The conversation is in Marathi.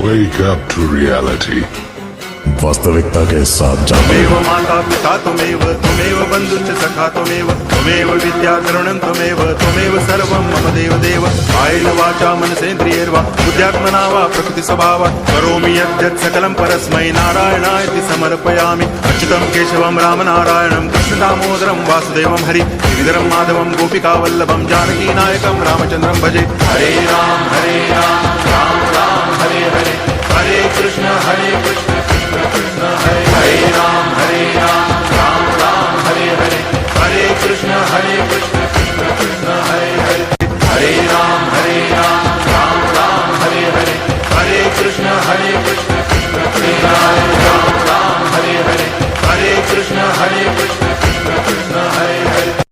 Wake up to reality. वास्तविकता के साथ जाओ। त्वमेव माता पिता त्वमेव बन्धुश्च सखा त्वमेव विद्या द्रविणं त्वमेव सर्वं मम देव कायेन वाचा मनसेन्द्रियैर्वा बुद्ध्यात्मना वा प्रकृतिस्वभावात् करोमि यद्यत् सकलं परस्मै नारायणायति समर्पयामि। अच्युतं केशवं रामनारायणं कृष्णदामोदरं वासुदेवं हरि गिरिधरं माधवं गोपिकावल्लभं जानकीनायकं रामचन्द्रं भजे। हरे राम राम राम हरे हरे हरे कृष्ण कृष्ण कृष्ण हरे हरे राम